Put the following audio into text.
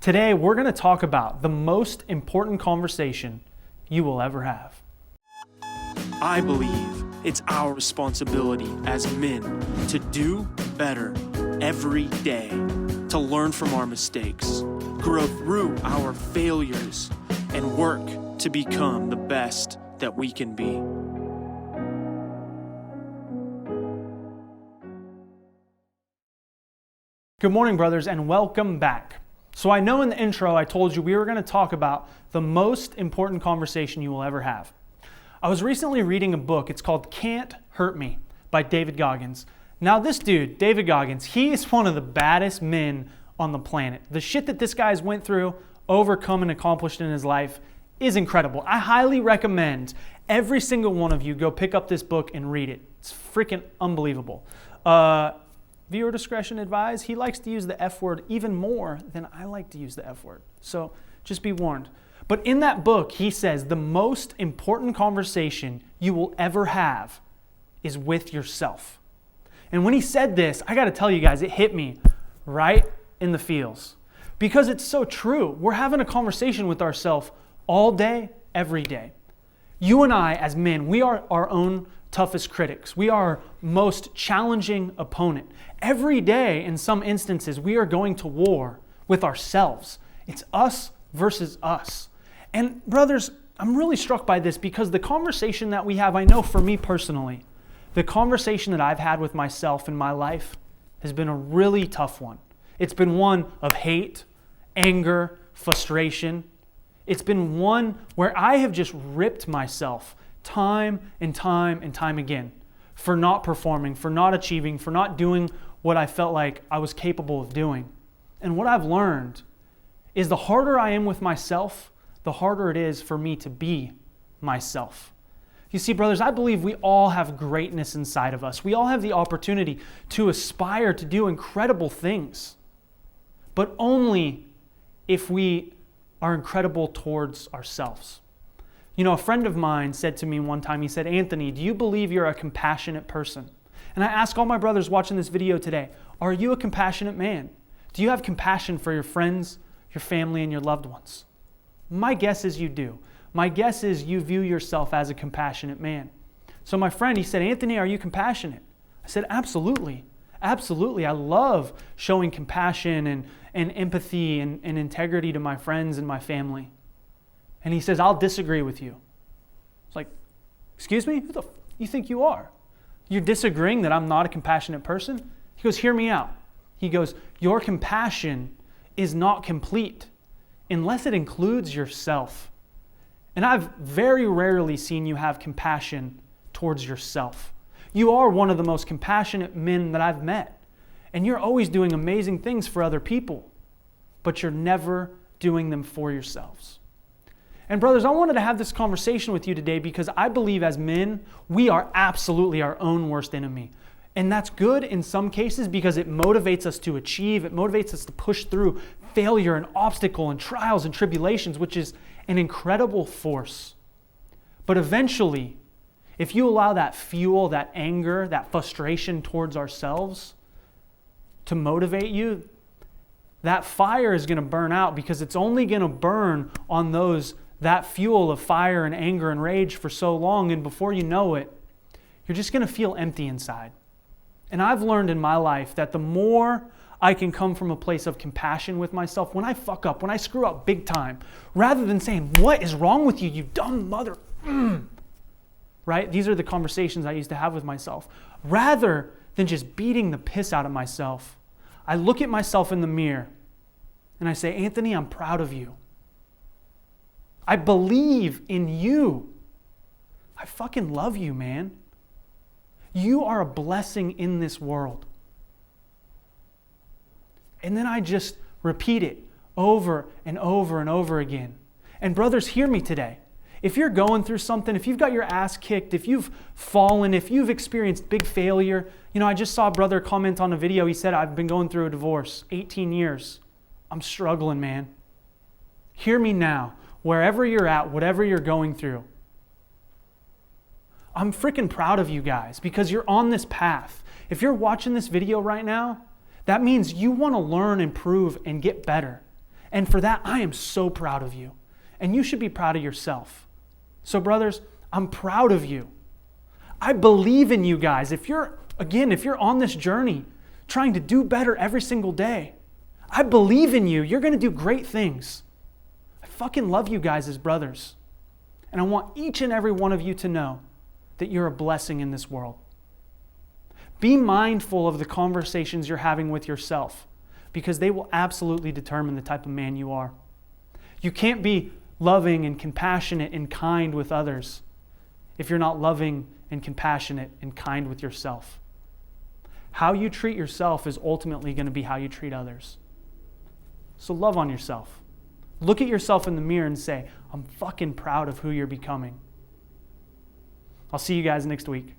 Today, we're going to talk about the most important conversation you will ever have. I believe it's our responsibility as men to do better every day, to learn from our mistakes, grow through our failures, and work to become the best that we can be. Good morning, brothers, and welcome back. So I know in the intro I told you we were going to talk about the most important conversation you will ever have. I was recently reading a book. It's called Can't Hurt Me by David Goggins. Now this dude, David Goggins, he is one of the baddest men on the planet. The shit that this guy's went through, overcome and accomplished in his life is incredible. I highly recommend every single one of you go pick up this book and read it. It's freaking unbelievable. Viewer discretion advised. He likes to use the F word even more than I like to use the F word. So just be warned. But in that book, he says the most important conversation you will ever have is with yourself. And when he said this, I got to tell you guys, it hit me right in the feels. Because it's so true. We're having a conversation with ourselves all day, every day. You and I, as men, we are our own toughest critics. We are our most challenging opponent. Every day, in some instances, we are going to war with ourselves. It's us versus us. And brothers, I'm really struck by this because the conversation that we have, I know for me personally, the conversation that I've had with myself in my life has been a really tough one. It's been one of hate, anger, frustration. It's been one where I have just ripped myself time and time and time again for not performing, for not achieving, for not doing what I felt like I was capable of doing. And what I've learned is the harder I am with myself, the harder it is for me to be myself. You see, brothers, I believe we all have greatness inside of us. We all have the opportunity to aspire to do incredible things, but only if we are incredible towards ourselves. You know, a friend of mine said to me one time, he said, "Anthony, do you believe you're a compassionate person?" And I ask all my brothers watching this video today, are you a compassionate man? Do you have compassion for your friends, your family, and your loved ones? My guess is you do. My guess is you view yourself as a compassionate man. So my friend, he said, "Anthony, are you compassionate?" I said, "Absolutely. Absolutely. I love showing compassion and empathy and integrity to my friends and my family." And he says, "I'll disagree with you." It's like, excuse me? Who the you think you are? You're disagreeing that I'm not a compassionate person? He goes, "Hear me out." He goes, "Your compassion is not complete unless it includes yourself." And I've very rarely seen you have compassion towards yourself. You are one of the most compassionate men that I've met. And you're always doing amazing things for other people, but you're never doing them for yourselves. And brothers, I wanted to have this conversation with you today because I believe as men, we are absolutely our own worst enemy. And that's good in some cases because it motivates us to achieve, it motivates us to push through failure and obstacle and trials and tribulations, which is an incredible force. But eventually, if you allow that fuel, that anger, that frustration towards ourselves to motivate you, that fire is going to burn out because it's only going to burn on that fuel of fire and anger and rage for so long, and before you know it, you're just going to feel empty inside. And I've learned in my life that the more I can come from a place of compassion with myself, when I fuck up, when I screw up big time, rather than saying, "What is wrong with you, you dumb mother," right? These are the conversations I used to have with myself. Rather than just beating the piss out of myself, I look at myself in the mirror and I say, "Anthony, I'm proud of you. I believe in you. I fucking love you, man. You are a blessing in this world." And then I just repeat it over and over and over again. And brothers, hear me today. If you're going through something, if you've got your ass kicked, if you've fallen, if you've experienced big failure, I just saw a brother comment on a video. He said, "I've been going through a divorce, 18 years. I'm struggling, man." Hear me now. Wherever you're at, whatever you're going through, I'm freaking proud of you guys because you're on this path. If you're watching this video right now, that means you want to learn, improve, and get better. And for that, I am so proud of you. And you should be proud of yourself. So brothers, I'm proud of you. I believe in you guys. If you're on this journey, trying to do better every single day, I believe in you. You're going to do great things. I fucking love you guys as brothers. And I want each and every one of you to know that you're a blessing in this world. Be mindful of the conversations you're having with yourself, because they will absolutely determine the type of man you are. You can't be loving and compassionate and kind with others if you're not loving and compassionate and kind with yourself. How you treat yourself is ultimately going to be how you treat others. So love on yourself. Look at yourself in the mirror and say, I'm fucking proud of who you're becoming. I'll see you guys next week.